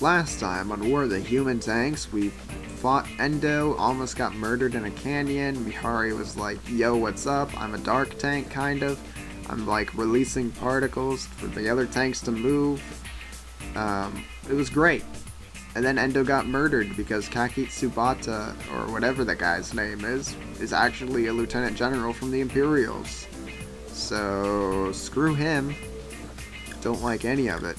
Last time on War of the Human Tanks, we fought Endo, almost got murdered in a canyon. Mihari was like, yo, what's up? I'm a dark tank, kind of. I'm like releasing particles for the other tanks to move. It was great. And then Endo got murdered because Kaki Tsubata, or whatever that guy's name is actually a lieutenant general from the Imperials. So, screw him. Don't like any of it.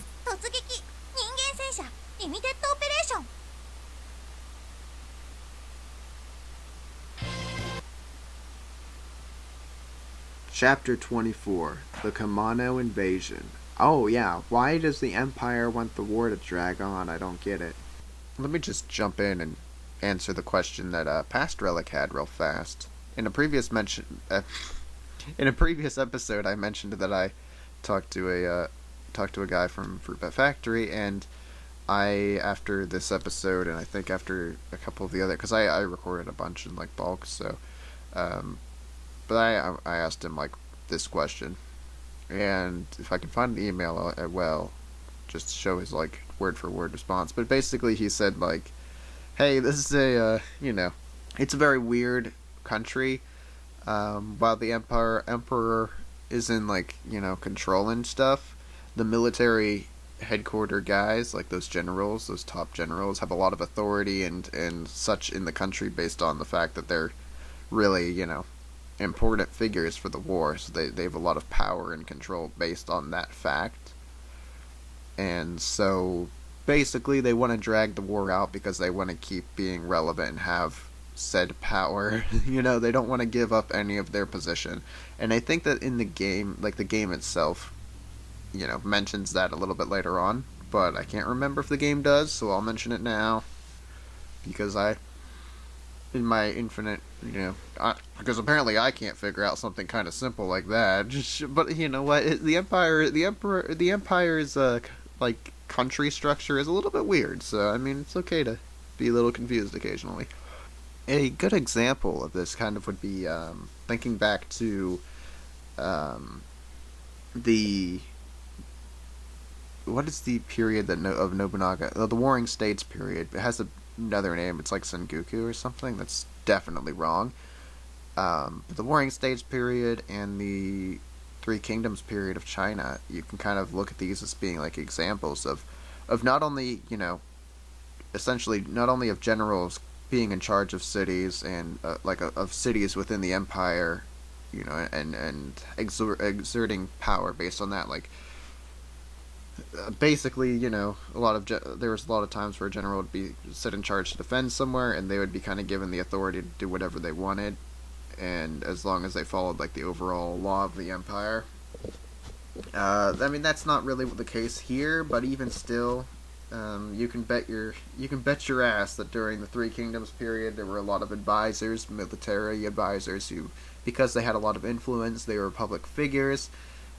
Chapter 24, The Kumano Invasion. Oh yeah, why does the Empire want the war to drag on? I don't get it. Let me just jump in and answer the question that Past Relic had real fast. In a previous episode, I mentioned that I talked to a guy from Fruit Bat Factory, and after this episode, and I think after a couple of the other, because I recorded a bunch in like bulk, so, but I asked him like this question, and if I can find the email, I will just show his like word for word response. But basically, he said like, "Hey, this is it's a very weird country. While the emperor is in like controlling stuff, the military headquarter guys, like those generals, those top generals, have a lot of authority and such in the country based on the fact that they're really important figures for the war. So they have a lot of power and control based on that fact. And so basically they want to drag the war out because they want to keep being relevant and have said power. They don't want to give up any of their position. And I think that in the game, like the game itself, mentions that a little bit later on, but I can't remember if the game does, so I'll mention it now. Because in my infinite, because apparently I can't figure out something kind of simple like that. But you know what? The Empire's like country structure is a little bit weird. So I mean, it's okay to be a little confused occasionally. A good example of this kind of would be thinking back to what is the period of Nobunaga? The Warring States period. It has another name. It's like Sengoku or something. That's definitely wrong. The Warring States period and the Three Kingdoms period of China, you can kind of look at these as being like examples of not only, essentially not only of generals being in charge of cities and of cities within the empire, and exerting power based on that. Like basically, there was a lot of times where a general would be set in charge to defend somewhere, and they would be kind of given the authority to do whatever they wanted, and as long as they followed like the overall law of the empire. I mean, that's not really the case here, but even still, you can bet your ass that during the Three Kingdoms period there were a lot of advisors, military advisors, who, because they had a lot of influence, they were public figures.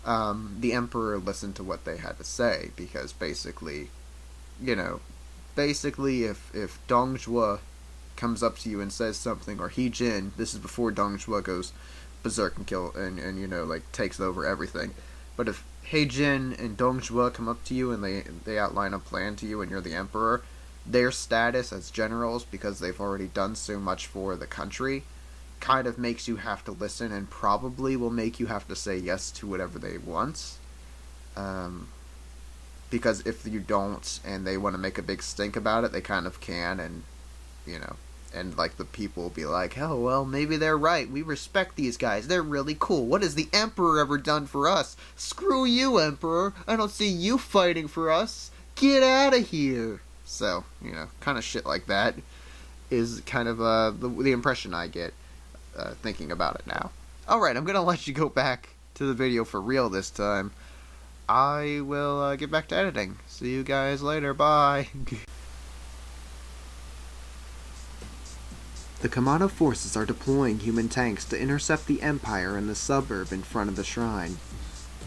The emperor listened to what they had to say, because basically, if Dong Zhuo comes up to you and says something, or He Jin, this is before Dong Zhuo goes berserk and kill and like takes over everything. But if He Jin and Dong Zhuo come up to you and they outline a plan to you and you're the emperor, their status as generals, because they've already done so much for the country, kind of makes you have to listen, and probably will make you have to say yes to whatever they want. Because if you don't and they want to make a big stink about it, they kind of can, and and like the people will be like, oh well, maybe they're right, we respect these guys, they're really cool, what has the emperor ever done for us? Screw you, emperor, I don't see you fighting for us, get out of here. So kind of shit like that is kind of the impression I get thinking about it now. Alright, I'm gonna let you go back to the video for real this time. I will get back to editing. See you guys later, bye. The Kumano forces are deploying human tanks to intercept the Empire in the suburb in front of the shrine.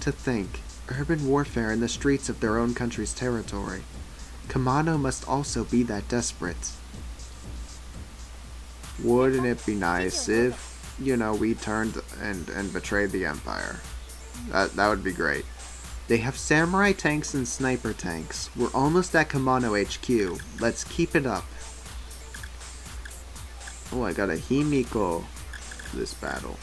To think, urban warfare in the streets of their own country's territory. Kumano must also be that desperate. Wouldn't it be nice if, we turned and betrayed the Empire? That would be great. They have samurai tanks and sniper tanks. We're almost at Kumano HQ. Let's keep it up. Oh, I got a Himiko for this battle.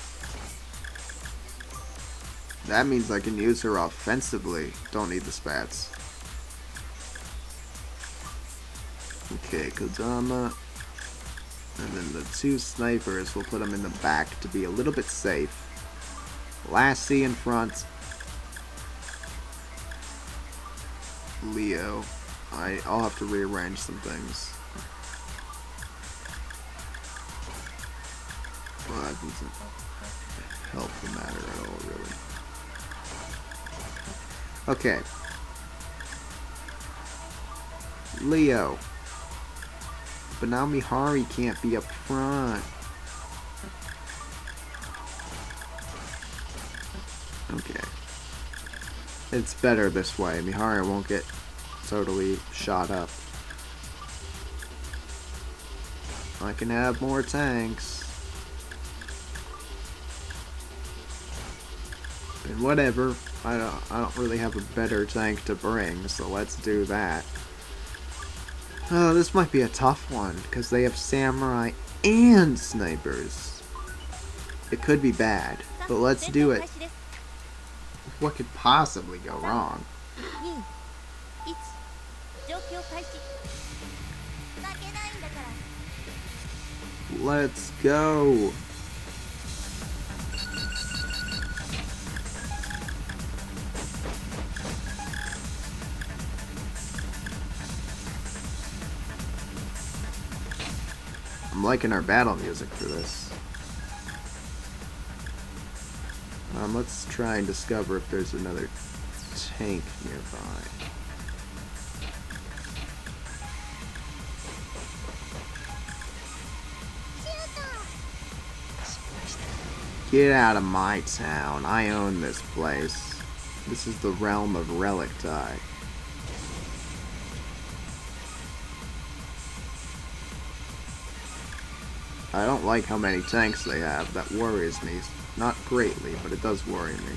That means I can use her offensively. Don't need the spats. Okay, Kodama. And then the two snipers, we'll put them in the back to be a little bit safe. Lassie in front. Leo. I'll have to rearrange some things. Well, that doesn't help the matter at all, really. Okay. Leo. But now Mihari can't be up front. Okay. It's better this way. Mihari won't get totally shot up. I can have more tanks. And whatever. I don't really have a better tank to bring, so let's do that. Oh, this might be a tough one, because they have samurai and snipers. It could be bad, but let's do it. What could possibly go wrong? Let's go. I'm liking our battle music for this. Let's try and discover if there's another tank nearby. Get out of my town. I own this place. This is the realm of Relicti. I don't like how many tanks they have. That worries me. Not greatly, but it does worry me.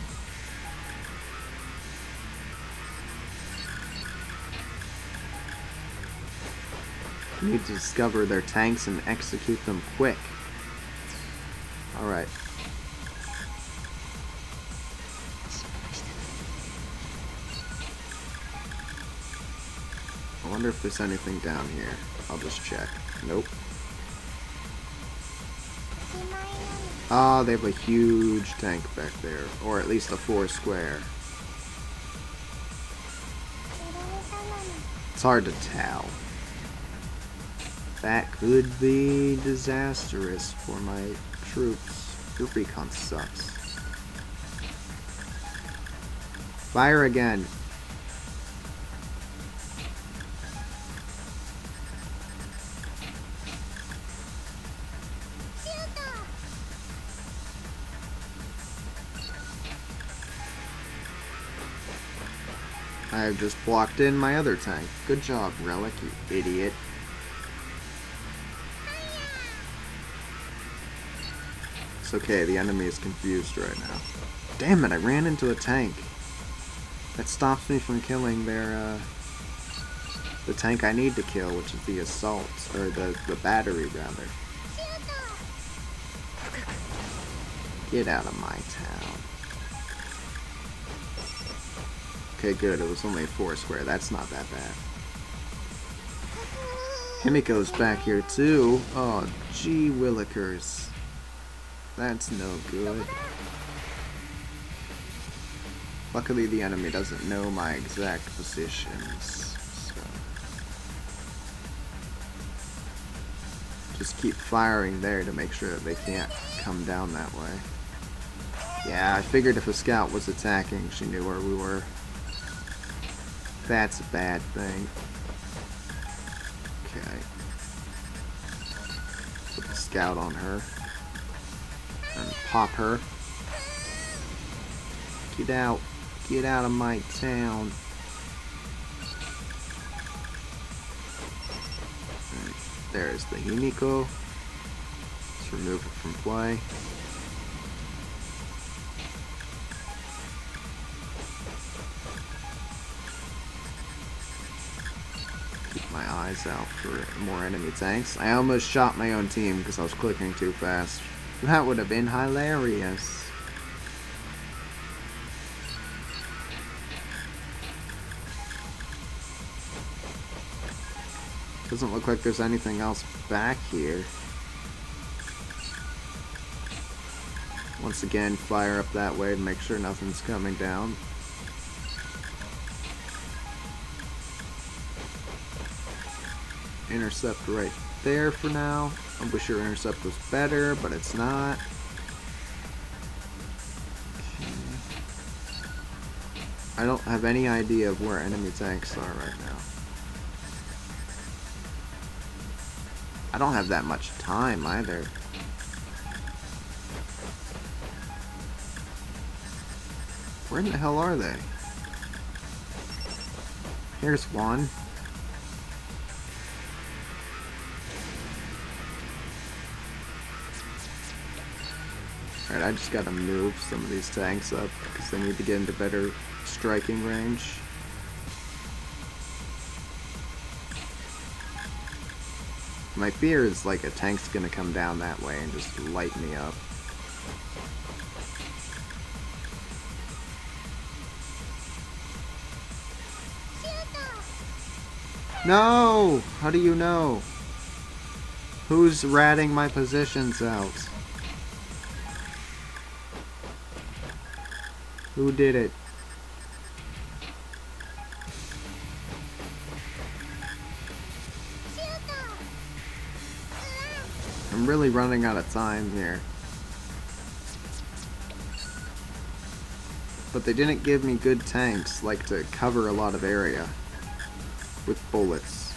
We need to discover their tanks and execute them quick. Alright. I wonder if there's anything down here. I'll just check. Nope. Ah, they have a huge tank back there. Or at least a 4 square. It's hard to tell. That could be disastrous for my troops. Group recon sucks. Fire again. I've just blocked in my other tank. Good job, Relic, you idiot. It's okay, the enemy is confused right now. Damn it, I ran into a tank. That stops me from killing their, the tank I need to kill, which is the assault, or the battery, rather. Get out of my town. Okay, good. It was only a 4 square. That's not that bad. Himiko's back here, too. Oh, gee willikers. That's no good. Luckily, the enemy doesn't know my exact positions. So. Just keep firing there to make sure that they can't come down that way. Yeah, I figured if a scout was attacking, she knew where we were. That's a bad thing. Okay. Put the scout on her. And pop her. Get out. Get out of my town. Right. There's the Himiko. Let's remove it from play. my eyes out for more enemy tanks. I almost shot my own team because I was clicking too fast. That would have been hilarious. Doesn't look like there's anything else back here. Once again, fire up that way to make sure nothing's coming down. Intercept right there for now. I wish your intercept was better, but it's not. Okay. I don't have any idea of where enemy tanks are right now. I don't have that much time either. Where in the hell are they? Here's one. Alright, I just gotta move some of these tanks up because they need to get into better striking range. My fear is like a tank's gonna come down that way and just light me up. No! How do you know? Who's ratting my positions out? Who did it? I'm really running out of time here. But they didn't give me good tanks, like to cover a lot of area with bullets.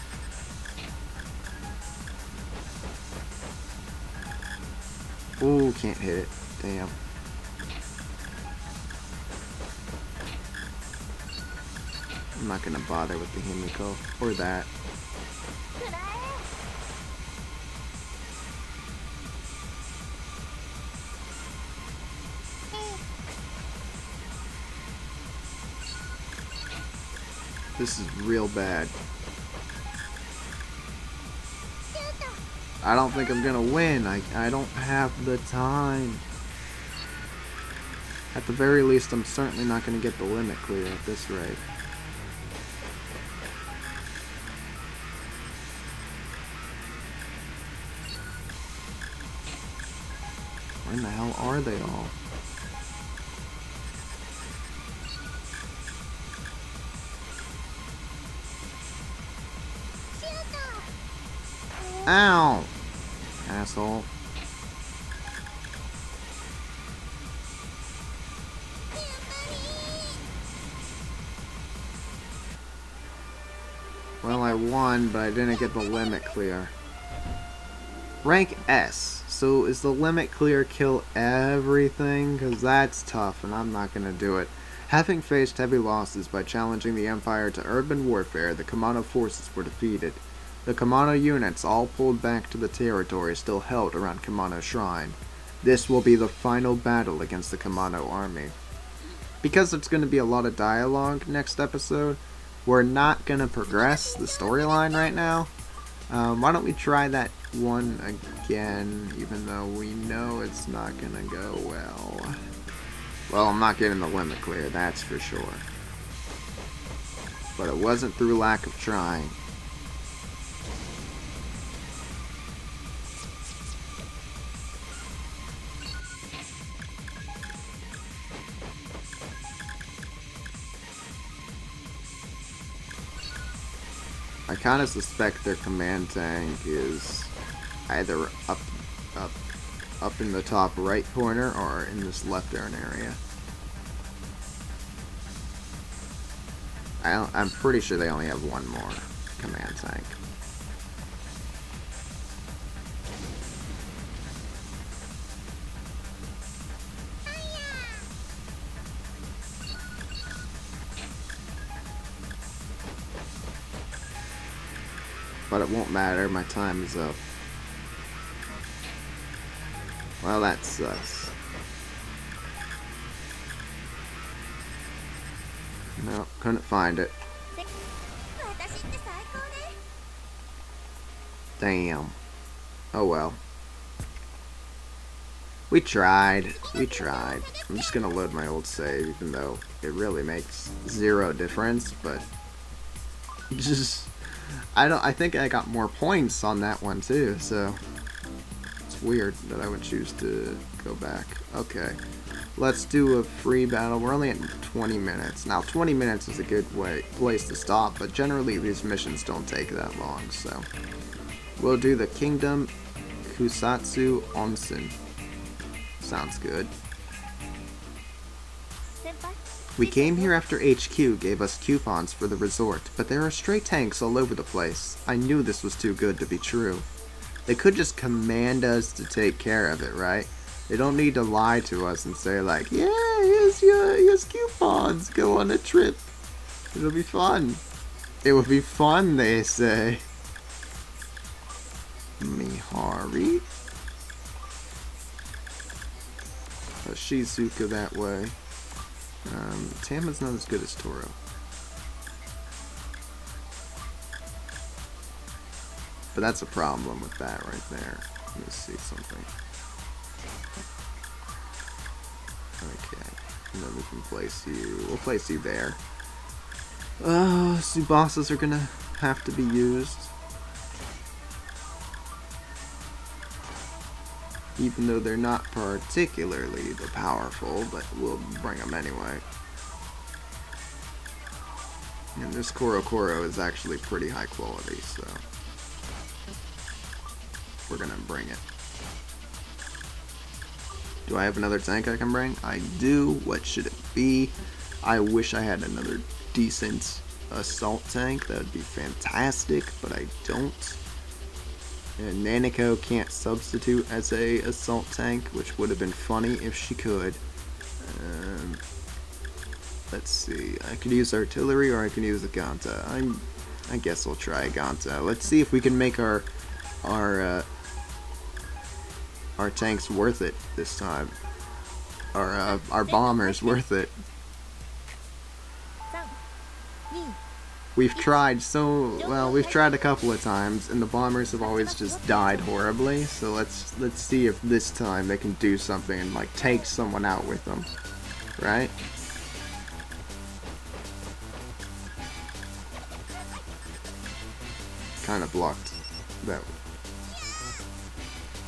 Ooh, can't hit it. Damn. I'm not gonna bother with the Himiko or that. This is real bad. I don't think I'm gonna win. I don't have the time. At the very least, I'm certainly not gonna get the limit clear at this rate. Where in the hell are they all? Ow! Asshole. Well, I won, but I didn't get the limit clear. Rank S. So is the limit clear kill everything? Because that's tough, and I'm not going to do it. Having faced heavy losses by challenging the Empire to urban warfare, the Kumano forces were defeated. The Kumano units all pulled back to the territory still held around Kumano Shrine. This will be the final battle against the Kumano army. Because it's going to be a lot of dialogue next episode, we're not going to progress the storyline right now. Why don't we try that one again, even though we know it's not going to go well. Well, I'm not getting the limit clear, that's for sure. But it wasn't through lack of trying. I kind of suspect their command tank is either up in the top right corner or in this left turn area. I'm pretty sure they only have one more command tank. But it won't matter, my time is up. Well, that sucks. No, couldn't find it. Damn. Oh well. We tried. We tried. I'm just gonna load my old save, even though it really makes zero difference, but just I think I got more points on that one too, so it's weird that I would choose to go back. Okay. Let's do a free battle. We're only at 20 minutes. Now 20 minutes is a good place to stop, but generally these missions don't take that long, so we'll do the Kingdom Kusatsu Onsen. Sounds good. We came here after HQ gave us coupons for the resort, but there are stray tanks all over the place. I knew this was too good to be true. They could just command us to take care of it, right? They don't need to lie to us and say like, yeah, here's coupons, go on a trip. It'll be fun. It will be fun, they say. Mihari. Shizuka that way. Tama's not as good as Toro. But that's a problem with that right there. Let me see something. Okay. And then we can place you. We'll place you there. Tsubasas are gonna have to be used. Even though they're not particularly the powerful, but we'll bring them anyway. And this Koro is actually pretty high quality, so we're gonna bring it. Do I have another tank I can bring? I do. What should it be? I wish I had another decent assault tank. That would be fantastic, but I don't. And Nanako can't substitute as a assault tank, which would have been funny if she could. Let's see. I could use artillery or I can use the Ganta. I guess I'll try Ganta. Let's see if we can make our tanks worth it this time. Our bombers worth it. We've tried we've tried a couple of times, and the bombers have always just died horribly, so let's see if this time they can do something and, like, take someone out with them. Right? Kind of blocked that one.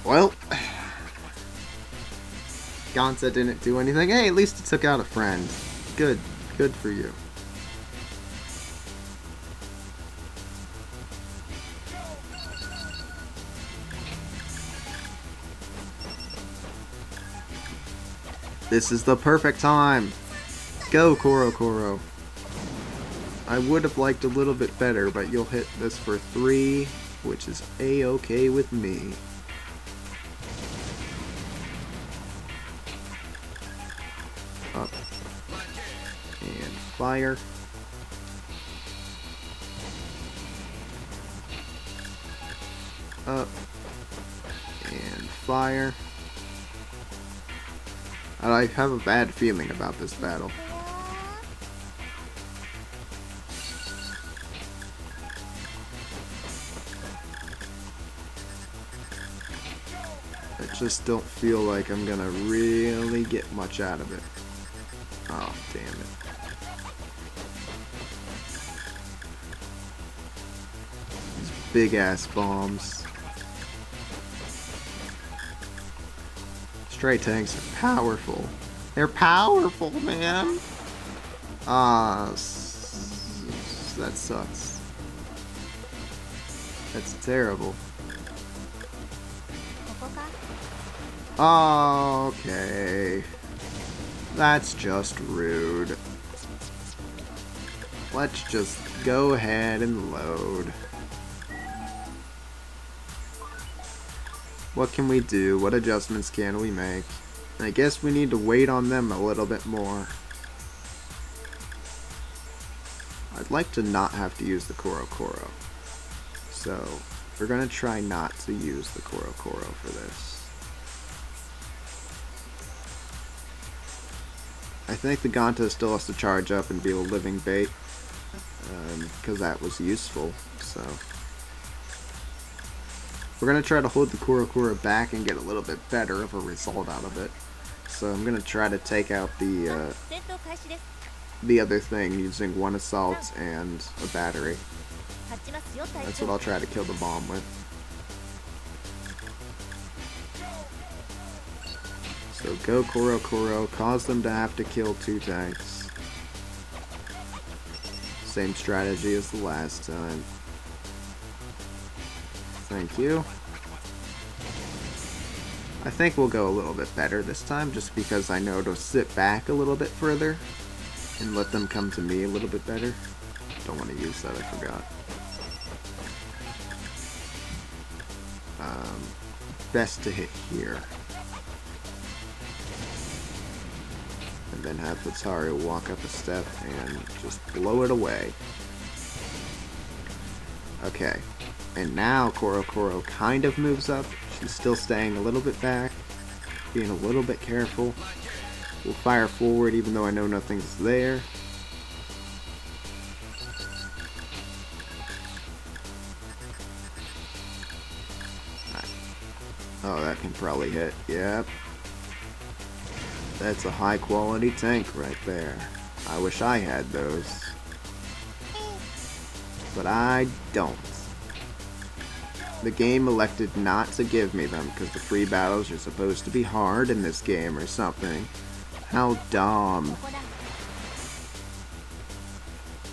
Well, Ganta didn't do anything. Hey, at least it took out a friend. Good. Good for you. This is the perfect time. Go, Koro. I would have liked a little bit better, but you'll hit this for 3, which is a-okay with me. Up. And fire. Up. And fire. I have a bad feeling about this battle. I just don't feel like I'm gonna really get much out of it. Oh, damn it. These big ass bombs. Stray tanks are powerful. They're powerful, man. That sucks. That's terrible. Okay. That's just rude. Let's just go ahead and load. What can we do? What adjustments can we make? I guess we need to wait on them a little bit more. I'd like to not have to use the Koro. So, we're gonna try not to use the Koro for this. I think the Ganta still has to charge up and be a living bait. Because that was useful, so. we're going to try to hold the Kurokuro back and get a little bit better of a result out of it. So I'm going to try to take out the other thing using one assault and a battery. That's what I'll try to kill the bomb with. So go Kurokuro, cause them to have to kill 2 tanks. Same strategy as the last time. Thank you. I think we'll go a little bit better this time, just because I know to sit back a little bit further and let them come to me a little bit better. Don't want to use that, I forgot. Best to hit here. And then have Wataru walk up a step and just blow it away. Okay. And now Kurokuro kind of moves up. She's still staying a little bit back, being a little bit careful. We'll fire forward even though I know nothing's there. Oh, that can probably hit. Yep. That's a high quality tank right there. I wish I had those. But I don't. The game elected not to give me them because the free battles are supposed to be hard in this game or something. How dumb.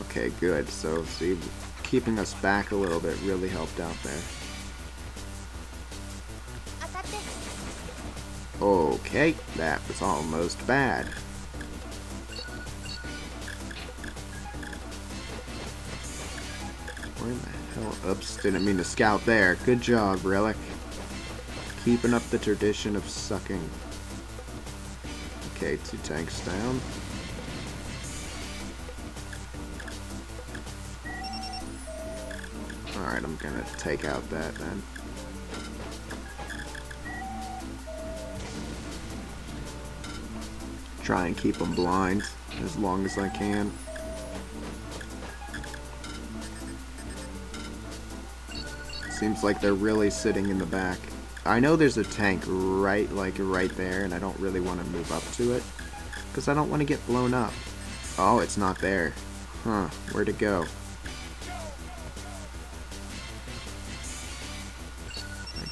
Okay, good. So, see, keeping us back a little bit really helped out there. Okay, that was almost bad. Where the hell? Oops, didn't mean to scout there. Good job, Relic. Keeping up the tradition of sucking. Okay, 2 tanks down. Alright, I'm gonna take out that then. Try and keep them blind as long as I can. Seems like they're really sitting in the back. I know there's a tank right there, and I don't really want to move up to it because I don't want to get blown up. Oh, it's not there. Huh, where'd it go? I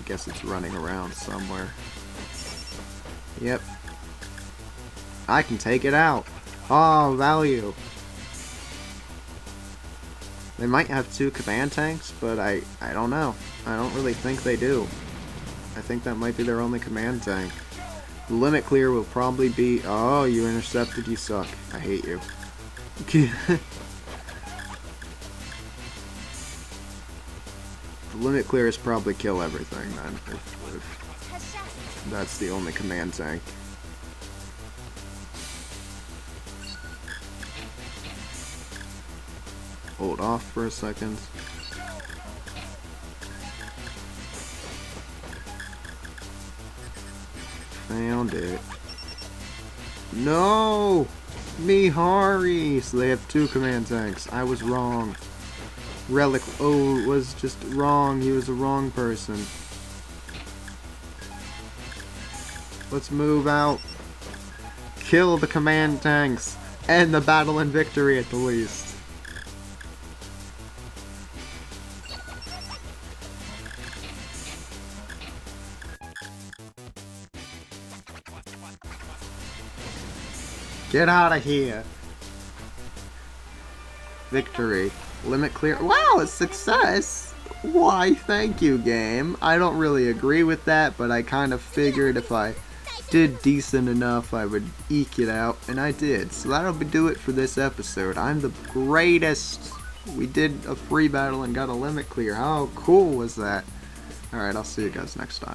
guess it's running around somewhere. Yep. I can take it out. Oh, value. They might have 2 command tanks, but I don't know. I don't really think they do. I think that might be their only command tank. The limit clear will probably be... Oh, you intercepted, you suck. I hate you. The limit clear is probably kill everything then. If that's the only command tank. Hold off for a second. Found it. No! Mihari! So they have 2 command tanks. I was wrong. Relic was just wrong. He was the wrong person. Let's move out. Kill the command tanks. End the battle in victory at the least. Get out of here. Victory. Limit clear. Wow, a success! Why, thank you, game. I don't really agree with that, but I kind of figured if I did decent enough, I would eke it out, and I did. So that'll do it for this episode. I'm the greatest. We did a free battle and got a limit clear. How cool was that? Alright, I'll see you guys next time.